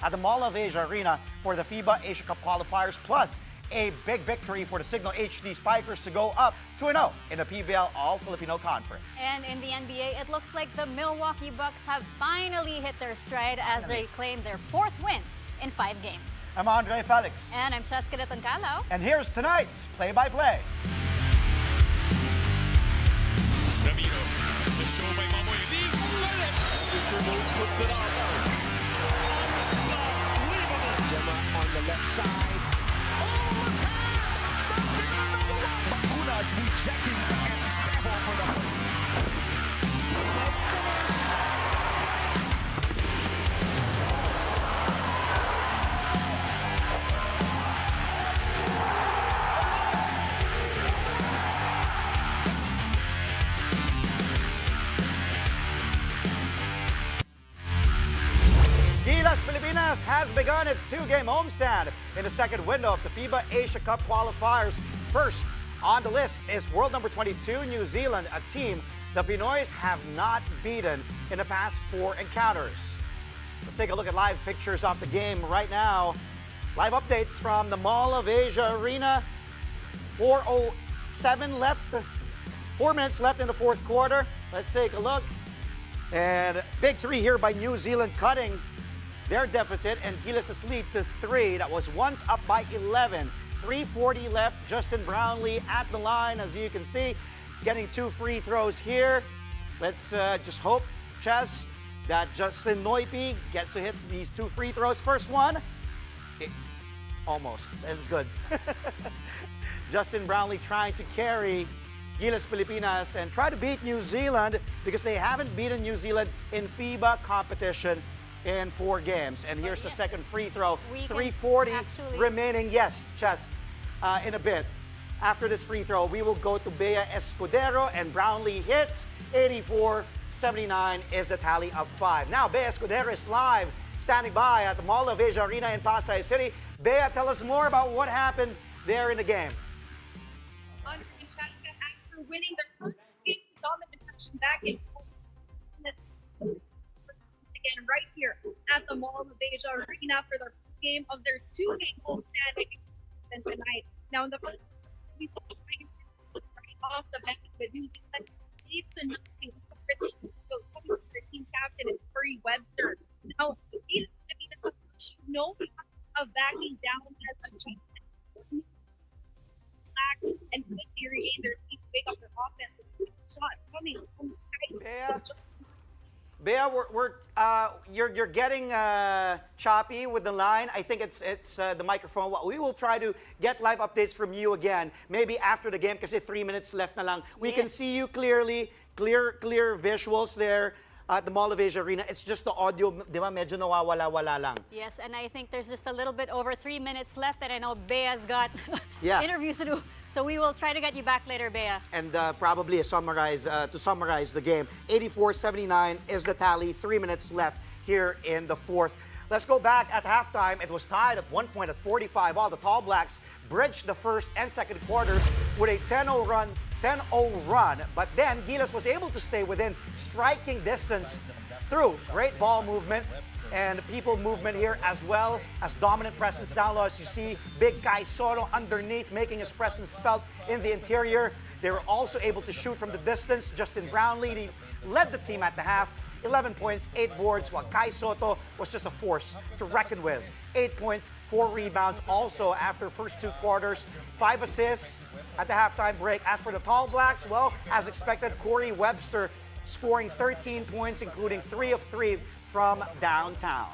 at the Mall of Asia Arena for the FIBA Asia Cup qualifiers, plus a big victory for the Signal HD Spikers to go up 2-0 in the PBL All-Filipino Conference. And in the NBA, it looks like the Milwaukee Bucks have finally hit their stride as they claim their 4th win in 5 games. I'm Andre Felix. And I'm Cheska Toncalo. And here's tonight's play-by-play. The show by Mamoy Lee. Puts it up. Gemma on the left side. Oh, the pass! Stuffing another one. Macunas rejecting Esteban for the Gilas Pilipinas has begun its 2-game homestand in the second window of the FIBA Asia Cup qualifiers. First on the list is world number 22, New Zealand, a team the Pinoys have not beaten in the past 4 encounters. Let's take a look at live pictures of the game right now. Live updates from the Mall of Asia Arena. 4:07 left, 4 minutes left in the 4th quarter. Let's take a look. And big 3 here by New Zealand, cutting their deficit, and Gilas' lead to 3. That was once up by 11. 3:40 left. Justin Brownlee at the line, as you can see, getting 2 free throws here. Let's just hope, Chess, that Justin Noipi gets to hit these 2 free throws. First one, almost. That is good. Justin Brownlee trying to carry Gilas Pilipinas and try to beat New Zealand because they haven't beaten New Zealand in FIBA competition in 4 games. And here's the second free throw. 3:40 remaining. Yes, Chess, in a bit. After this free throw, we will go to Bea Escudero, and Brownlee hits. 84-79 is the tally of 5. Now, Bea Escudero is live, standing by at the Mall of Asia Arena in Pasay City. Bea, tell us more about what happened there in the game. After winning their first game to dominant fashion back in again right here at the Mall of Asia Arena for their first game of their 2-game homestand tonight. Now in the first, we saw right off the bench with New Zealand 8-0. So coming to their team captain is Curry Webster. Now, you know of backing down as a champion. And with Theory A, their team wake up their offense with a shot coming from Bea, you're getting choppy with the line. I think it's the microphone. We will try to get live updates from you again, maybe after the game, kasi 3 minutes left na lang. We can see you clearly, clear visuals there at the Mall of Asia Arena. It's just the audio, di ba, medyo nawawala-wala lang. Yes, and I think there's just a little bit over 3 minutes left, and I know Bea's got interviews to do. So we will try to get you back later, Bea. And probably to summarize the game, 84-79 is the tally. 3 minutes left here in the 4th. Let's go back at halftime. It was tied at 1 point at 45. All the Tall Blacks bridged the first and second quarters with a 10-0 run. But then Gilas was able to stay within striking distance through great ball movement and people movement here, as well as dominant presence down low. As you see, big Kai Soto underneath, making his presence felt in the interior. They were also able to shoot from the distance. Justin Brownlee led the team at the half. 11 points, 8 boards, while Kai Soto was just a force to reckon with. 8 points, 4 rebounds also after first 2 quarters. 5 assists at the halftime break. As for the Tall Blacks, well, as expected, Corey Webster scoring 13 points, including 3 of 3 from downtown.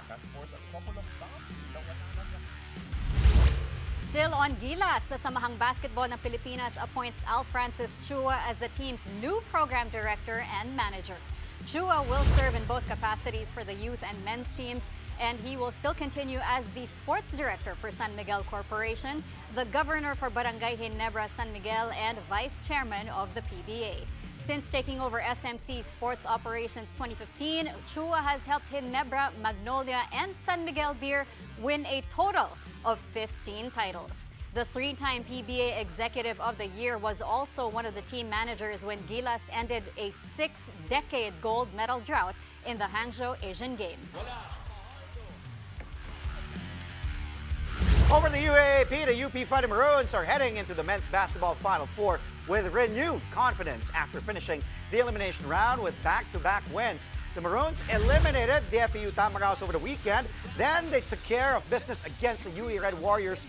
Still on Gilas, the Samahang Basketball ng Pilipinas appoints Al Francis Chua as the team's new program director and manager. Chua will serve in both capacities for the youth and men's teams, and he will still continue as the sports director for San Miguel Corporation, the governor for Barangay Ginebra San Miguel, and vice chairman of the PBA. Since taking over SMC Sports Operations 2015, Chua has helped Ginebra, Magnolia, and San Miguel Beer win a total of 15 titles. The 3-time PBA Executive of the Year was also one of the team managers when Gilas ended a 6-decade gold medal drought in the Hangzhou Asian Games. Over the UAAP, the UP Fighting Maroons are heading into the men's basketball Final Four with renewed confidence after finishing the elimination round with back-to-back wins. The Maroons eliminated the FAU Tamaraos over the weekend. Then they took care of business against the UE Red Warriors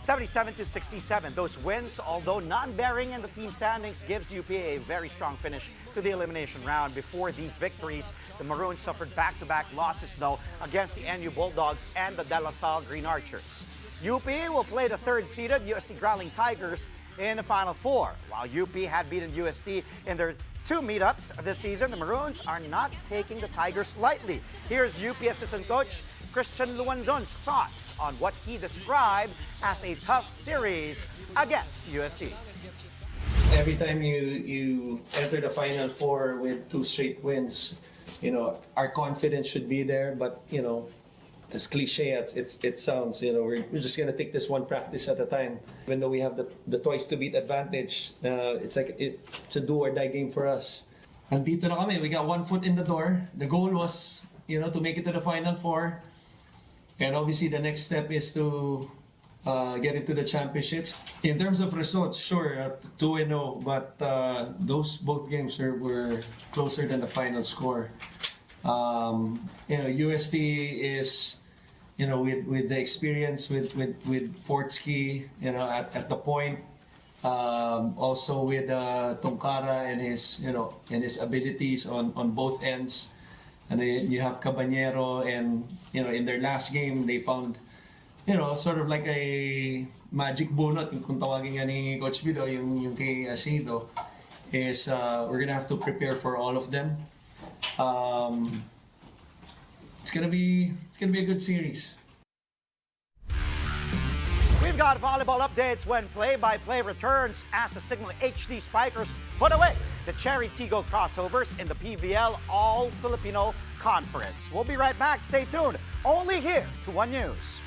77-67. Those wins, although not bearing in the team standings, gives UP a very strong finish to the elimination round. Before these victories, the Maroons suffered back-to-back losses, though, against the NU Bulldogs and the De La Salle Green Archers. UP will play the third-seeded USC Growling Tigers in the Final Four. While UP had beaten USC in their 2 meetups this season, the Maroons are not taking the Tigers lightly. Here's UP assistant coach Christian Luanzon's thoughts on what he described as a tough series against UST. Every time you enter the Final Four with 2 straight wins, our confidence should be there. But as cliche as it sounds, we're just gonna take this one practice at a time. Even though we have the twice to beat advantage, it's a do or die game for us. Andito na kami. We got 1 foot in the door. The goal was, to make it to the Final Four. And obviously, the next step is to get into the championships. In terms of results, sure, 2-0, but those both games were closer than the final score. UST is, with the experience with Fortsky, at the point. Also with Tongkara and his abilities on both ends. And then you have Cabanero, and in their last game they found sort of like a magic bunot, kung tawagin nga ni Coach Bido, yung kay Asido, is we're gonna have to prepare for all of them. It's gonna be a good series. We've got volleyball updates when play-by-play returns as the Signal HD Spikers put away the Cherry Tigo crossovers in the PVL All-Filipino Conference. We'll be right back. Stay tuned. Only here to One News.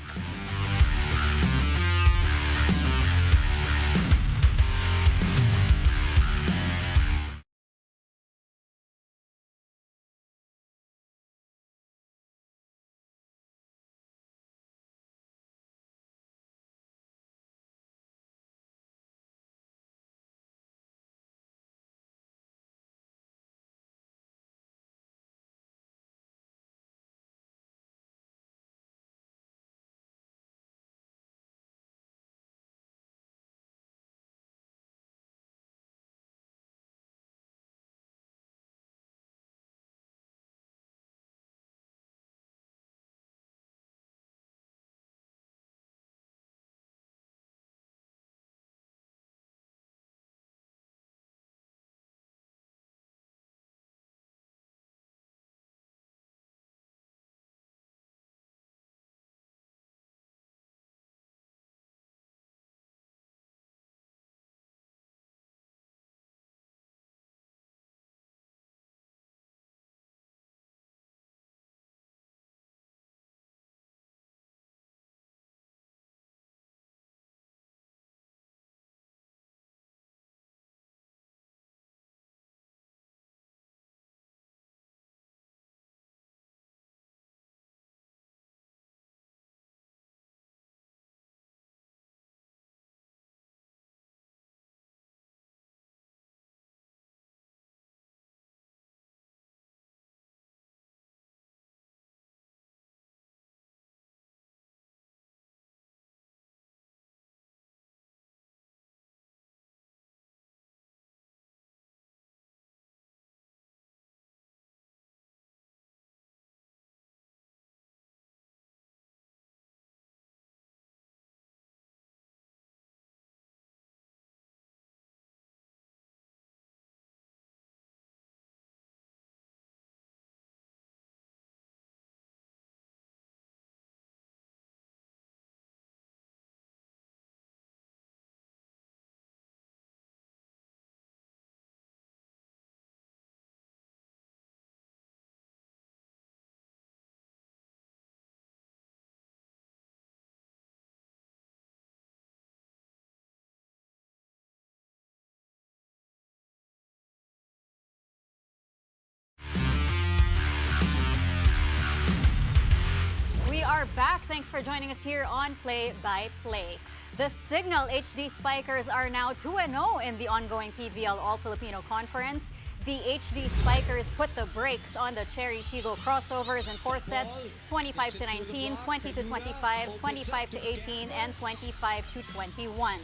are back. Thanks for joining us here on Play by Play. The Signal HD Spikers are now 2-0 in the ongoing PVL All-Filipino Conference. The HD Spikers put the brakes on the Cherry Tigo crossovers in 4 sets, 25-19, 20-25, 25-18, and 25-21.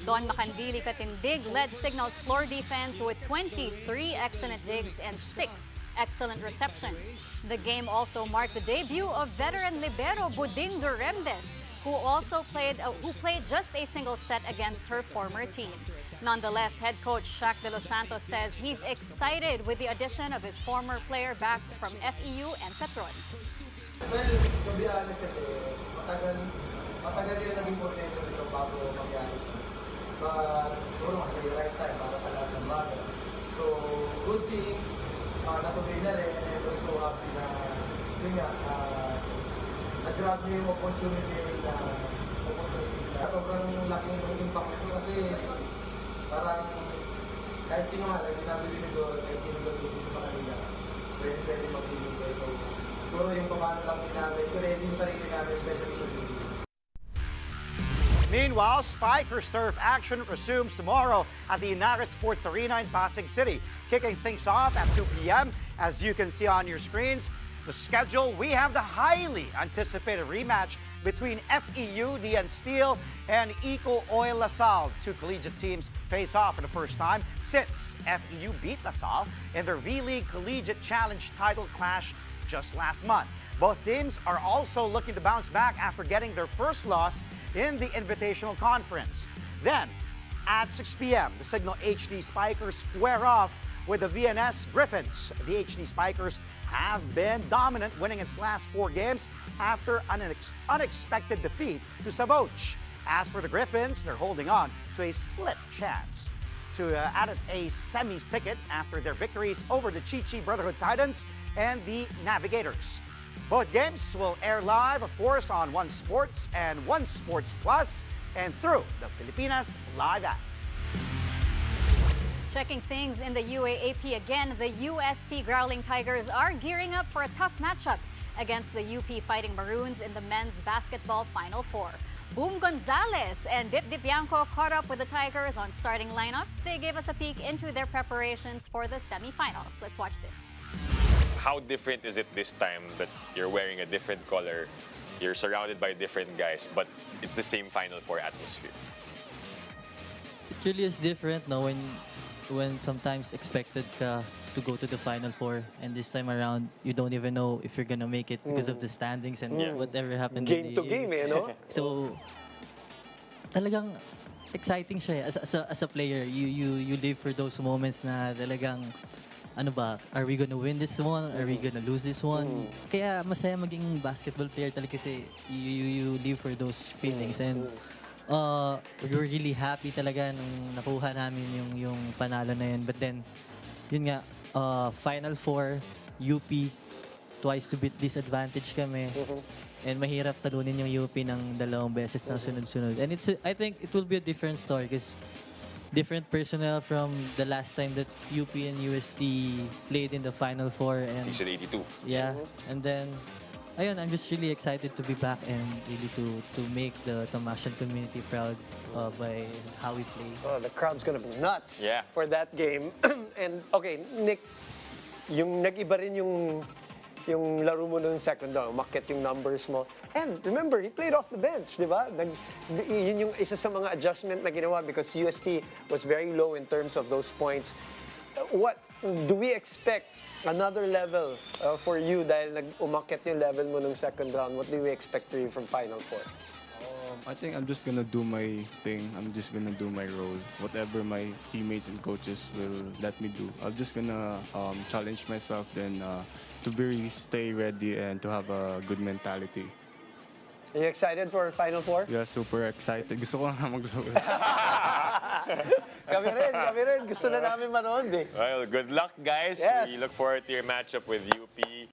Don Macandili Katindig led Signal's floor defense with 23 excellent digs and 6 excellent receptions. The game also marked the debut of veteran libero Buding Duremdes, who played just a single set against her former team. Nonetheless, head coach Shaq De Los Santos says he's excited with the addition of his former player back from FEU and Petron. Well, to be honest kasi, matagal yung naging proseso nito bago mangyari siya. But siguro kasi the right time para sa lahat ng bagay. So, good thing, natuloy na rin, and I'm so happy na, yun nga, nag-grab niyo yung opportunity na pupunta sila. Sobrang laki yung impact nito kasi parang kahit sino nga, kahit sinabili nito, kahit sino gagawin sa kanila, pwede magbibigay. So, siguro yung paano lang din namin, ready yung sarili namin, especially sa video. Meanwhile, Spikers turf action resumes tomorrow at the Inares Sports Arena in Pasig City. Kicking things off at 2 p.m. As you can see on your screens, the schedule, we have the highly anticipated rematch between FEU, DN Steel, and Eco Oil LaSalle. Two collegiate teams face off for the first time since FEU beat LaSalle in their V-League Collegiate Challenge title clash just last month. Both teams are also looking to bounce back after getting their first loss in the Invitational Conference. Then, at 6 p.m., the Signal HD Spikers square off with the VNS Griffins. The HD Spikers have been dominant, winning its last 4 games after an unexpected defeat to Savoch. As for the Griffins, they're holding on to a slim chance to add a semis ticket after their victories over the Chichi Brotherhood Titans and the Navigators. Both games will air live, of course, on One Sports and One Sports Plus and through the Filipinas Live app. Checking things in the UAAP again, the UST Growling Tigers are gearing up for a tough matchup against the UP Fighting Maroons in the men's basketball Final Four. Boom Gonzalez and Dip Dipianco caught up with the Tigers on starting lineup. They gave us a peek into their preparations for the semifinals. Let's watch this. How different is it this time that you're wearing a different color, you're surrounded by different guys, but it's the same Final Four atmosphere? It really is different, no? When sometimes expected to go to the Final Four, and this time around, you don't even know if you're gonna make it because of the standings and whatever happened. Game to game, eh, no? So, talagang exciting siya. As a player, you live for those moments na talagang, ano ba, are we gonna win this one? Are we gonna lose this one? Kaya masaya maging basketball player talaga kasi you live for those feelings. And we were really happy talaga nung nakuha namin yung panalo na yun. But then, yun nga, Final Four, UP, twice to beat disadvantage kami. And mahirap talunin yung UP ng 2 beses na sunod-sunod. And I think it will be a different story because different personnel from the last time that UP and UST played in the Final Four. And Season 82. yeah, and then, ayun, I'm just really excited to be back and really to make the Tomashan community proud by how we play. Oh, the crowd's gonna be nuts for that game. And okay, Nick, yung nag-iba rin yung laro mo nung second round, umakyat yung numbers mo. And remember, he played off the bench, di ba? Yun yung isa sa mga adjustment na ginawa because UST was very low in terms of those points. What do we expect another level for you dahil umakyat yung level mo nung second round? What do we expect for you from Final Four? I think I'm just gonna do my thing. I'm just gonna do my role. Whatever my teammates and coaches will let me do. I'm just gonna challenge myself then to really stay ready and to have a good mentality. Are you excited for Final Four? Yeah, super excited. Gusto ko na maglaro. Kami rin. Gusto na namin manood eh. Well, good luck, guys. Yes. We look forward to your matchup with UP.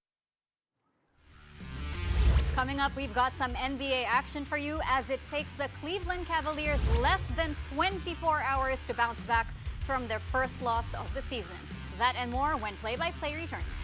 Coming up, we've got some NBA action for you as it takes the Cleveland Cavaliers less than 24 hours to bounce back from their first loss of the season. That and more when Play-by-Play returns.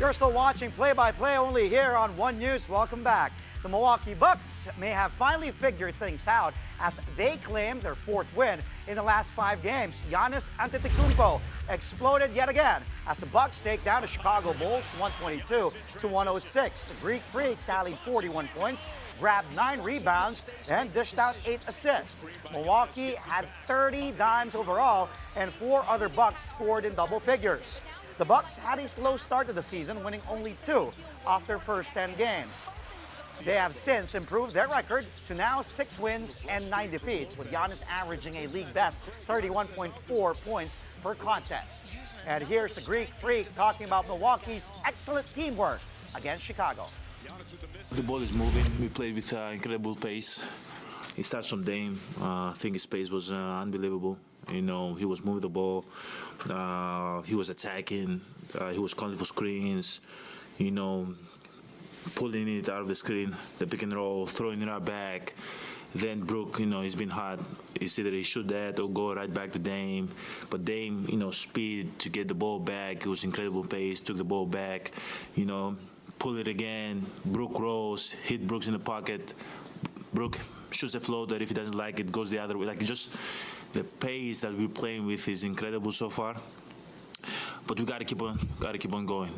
You're still watching play-by-play only here on One News. Welcome back. The Milwaukee Bucks may have finally figured things out as they claim their fourth win in the last 5 games. Giannis Antetokounmpo exploded yet again as the Bucks take down the Chicago Bulls 122-106. The Greek Freak tallied 41 points, grabbed 9 rebounds, and dished out 8 assists. Milwaukee had 30 dimes overall, and 4 other Bucks scored in double figures. The Bucks had a slow start to the season, winning only 2 of their first 10 games. They have since improved their record to now 6 wins and 9 defeats, with Giannis averaging a league-best 31.4 points per contest. And here's the Greek Freak talking about Milwaukee's excellent teamwork against Chicago. The ball is moving. We played with incredible pace. It starts from Dame. I think his pace was unbelievable. You know, he was moving the ball. He was attacking. He was calling for screens. You know, pulling it out of the screen, the pick and roll, throwing it out back. Then Brook, you know, he's been hot. It's either he shoot that or go right back to Dame. But Dame, you know, speed to get the ball back. It was incredible pace, took the ball back, you know, pull it again. Brook rolls, hit Brooks in the pocket. Brook shoots a floater. If he doesn't like it, goes the other way. Like, just the pace that we're playing with is incredible so far. But we gotta keep on going.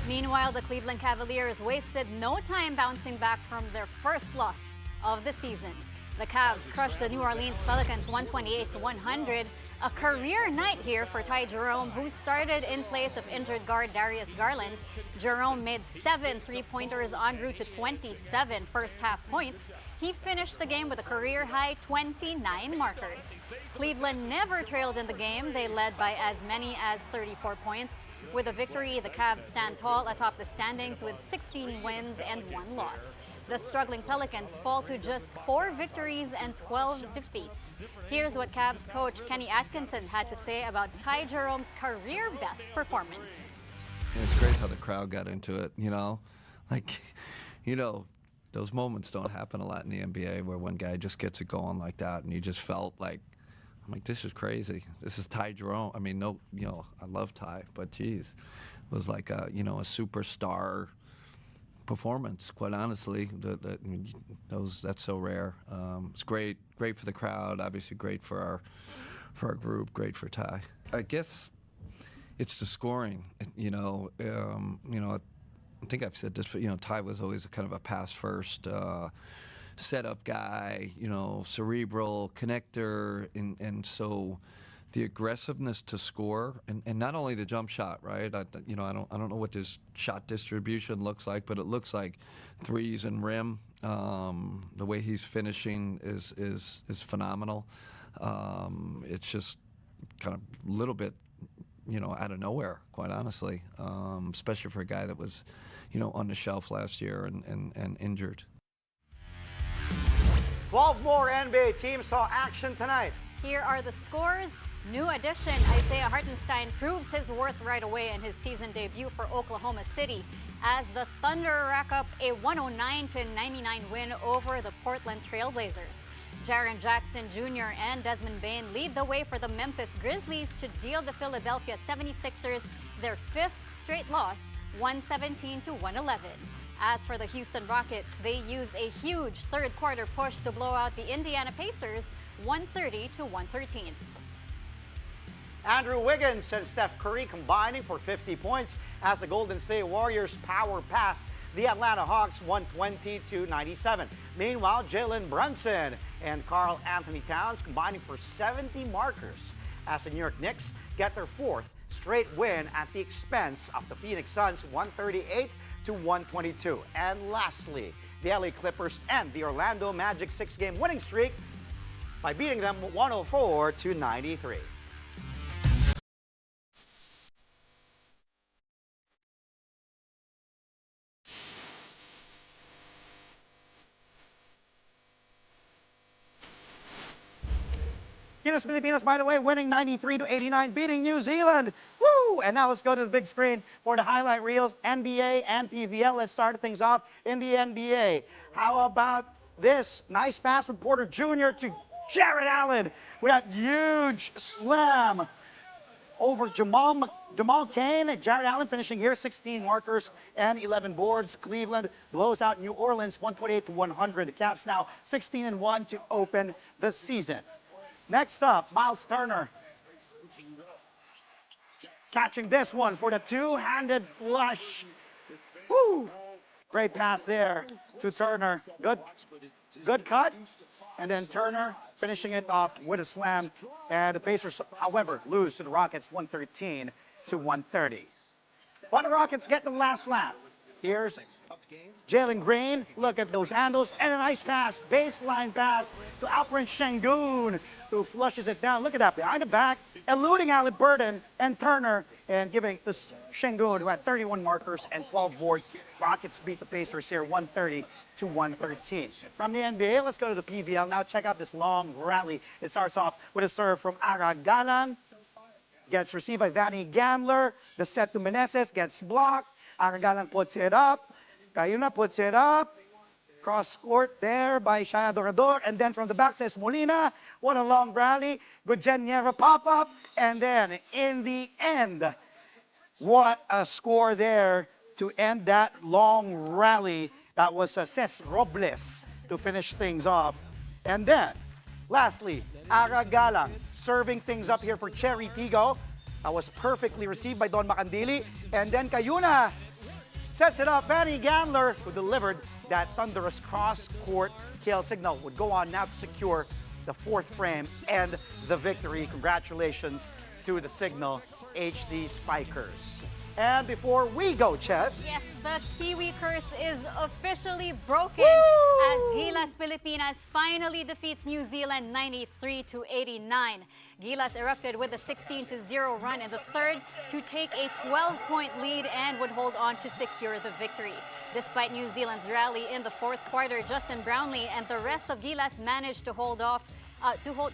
Meanwhile, the Cleveland Cavaliers wasted no time bouncing back from their first loss of the season. The Cavs crushed the New Orleans Pelicans 128-100. A career night here for Ty Jerome, who started in place of injured guard Darius Garland. Jerome made 7 three-pointers en route to 27 first-half points. He finished the game with a career-high 29 markers. Cleveland never trailed in the game. They led by as many as 34 points. With a victory, the Cavs stand tall atop the standings with 16 wins and 1 loss. The struggling Pelicans fall to just 4 victories and 12 defeats. Here's what Cavs coach Kenny Atkinson had to say about Ty Jerome's career-best performance. It's great how the crowd got into it, you know? Like, you know, those moments don't happen a lot in the NBA where one guy just gets it going like that and you just felt like, I'm like, this is crazy. This is Ty Jerome. I mean, no, you know, I love Ty, but geez, it was like a, you know, a superstar performance, quite honestly. That's so rare. It's great for the crowd, obviously great for our group, great for Ty. I guess it's the scoring, you know, I think I've said this, but, you know, Ty was always a kind of a pass-first setup guy, you know, cerebral connector, and so the aggressiveness to score, and not only the jump shot, right? I don't know what his shot distribution looks like, but it looks like threes and rim. The way he's finishing is phenomenal. It's just kind of a little bit, you know, out of nowhere, quite honestly, especially for a guy that was, you know, on the shelf last year and injured. 12 more NBA teams saw action tonight. Here are the scores. New addition Isaiah Hartenstein proves his worth right away in his season debut for Oklahoma City as the Thunder rack up a 109-99 win over the Portland Trailblazers. Jaren Jackson Jr. and Desmond Bane lead the way for the Memphis Grizzlies to deal the Philadelphia 76ers their 5th straight loss, 117-111. As for the Houston Rockets, they use a huge third-quarter push to blow out the Indiana Pacers 130-113. Andrew Wiggins and Steph Curry combining for 50 points as the Golden State Warriors power past the Atlanta Hawks 120-97. Meanwhile, Jalen Brunson and Karl Anthony Towns combining for 70 markers as the New York Knicks get their 4th straight win at the expense of the Phoenix Suns 138-122. And lastly, the LA Clippers end the Orlando Magic 6-game winning streak by beating them 104-93. Gilas Pilipinas, by the way, winning 93-89, beating New Zealand. Woo! And now let's go to the big screen for the highlight reels, NBA and PVL. Let's start things off in the NBA. How about this? Nice pass from Porter Jr. to Jared Allen with that huge slam over Jamal Kane. Jared Allen finishing here, 16 markers and 11 boards. Cleveland blows out New Orleans 128-100. The Caps now 16-1 to open the season. Next up, Miles Turner catching this one for the two-handed flush. Woo! Great pass there to Turner. Good cut. And then Turner finishing it off with a slam. And the Pacers, however, lose to the Rockets 113-130. But the Rockets get the last lap. Here's Jalen Green. Look at those handles. And a nice pass, baseline pass to Alperen Şengün, who flushes it down. Look at that, behind the back, eluding Burden and Turner, and giving this Şengün, who had 31 markers and 12 boards. Rockets beat the Pacers here 130-113. From the NBA, let's go to the PVL. Now check out this long rally. It starts off with a serve from Aragalan. Gets received by Vanny Gambler. The set to Meneses gets blocked. Aragalan puts it up. Cayuna puts it up. Cross court there by Shaya Dorador. And then from the back says Molina. What a long rally. Gudjeniera pop-up. And then in the end, what a score there to end that long rally. That was Ces Robles to finish things off. And then, lastly, Aragalang serving things up here for Cherry Tigo. That was perfectly received by Don Macandili. And then Cayuna sets it up. Vanny Gambler, who delivered that thunderous cross-court kill signal, would go on now to secure the fourth frame and the victory. Congratulations to the Signal HD Spikers. And before we go, Chess. Yes, the Kiwi curse is officially broken. Woo! As Gilas Pilipinas finally defeats New Zealand 93-89. Gilas erupted with a 16-0 run in the third to take a 12-point lead and would hold on to secure the victory. Despite New Zealand's rally in the fourth quarter, Justin Brownlee and the rest of Gilas managed to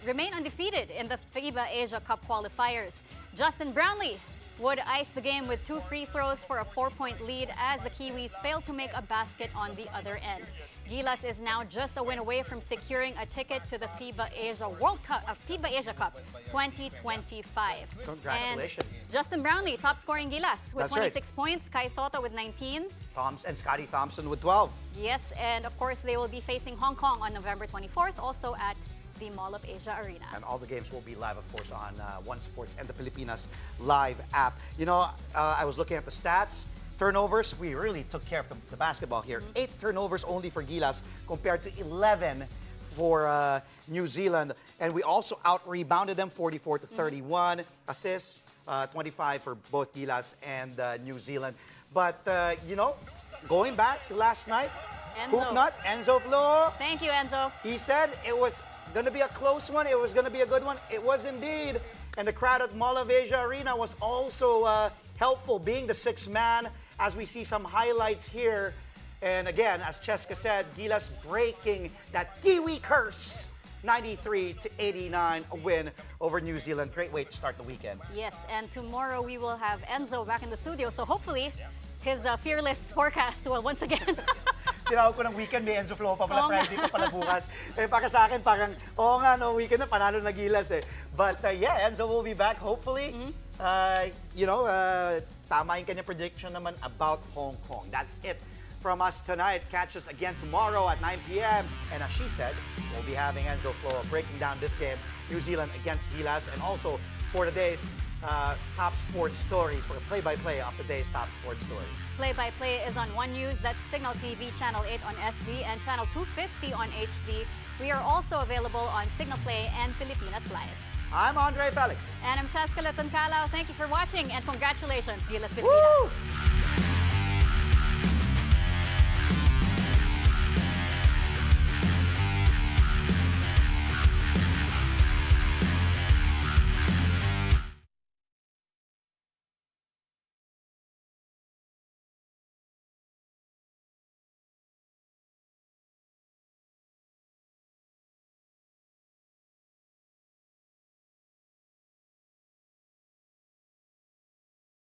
remain undefeated in the FIBA Asia Cup qualifiers. Justin Brownlee would ice the game with 2 free throws for a 4-point lead as the Kiwis failed to make a basket on the other end. Gilas is now just a win away from securing a ticket to the FIBA Asia Cup 2025. Congratulations. And Justin Brownlee, top scoring Gilas with That's 26 points, Kai Sota with 19. And Scotty Thompson with 12. Yes, and of course they will be facing Hong Kong on November 24th, also at the Mall of Asia Arena. And all the games will be live, of course, on One Sports and the Pilipinas Live app. You know, I was looking at the stats. Turnovers, we really took care of the basketball here. 8 turnovers only for Gilas compared to 11 for New Zealand. And we also out-rebounded them 44-31. Assists, 25 for both Gilas and New Zealand. But, you know, going back to last night, Hoop Nut, Enzo Flo. Thank you, Enzo. He said it was going to be a close one. It was going to be a good one. It was indeed. And the crowd at Mall of Asia Arena was also helpful, being the sixth man, as we see some highlights here. And again, as Cheska said, Gilas breaking that Kiwi curse. 93-89, a win over New Zealand. Great way to start the weekend. Yes, and tomorrow we will have Enzo back in the studio. So hopefully, his fearless forecast will once again. Tinawag ko ng weekend, may Enzo Flow pa pala, Friday pa pala bukas. Eh, para sa akin, parang, oo nga, no, weekend na, panalo na Gilas eh. But yeah, Enzo will be back, hopefully. You know, tama yung kanyang prediction naman about Hong Kong. That's it from us tonight. Catch us again tomorrow at 9 p.m. And as she said, we'll be having Enzo Flow breaking down this game, New Zealand against Gilas, and also for today's top sports stories, for a play-by-play of today's top sports stories. Play-by-play is on One News, that's Signal TV Channel 8 on SD and Channel 250 on HD. We are also available on Signal Play and Pilipinas Live. I'm Andre Felix. And I'm Cheska Calao. Thank you for watching and congratulations, Gilas Pilipinas. Woo!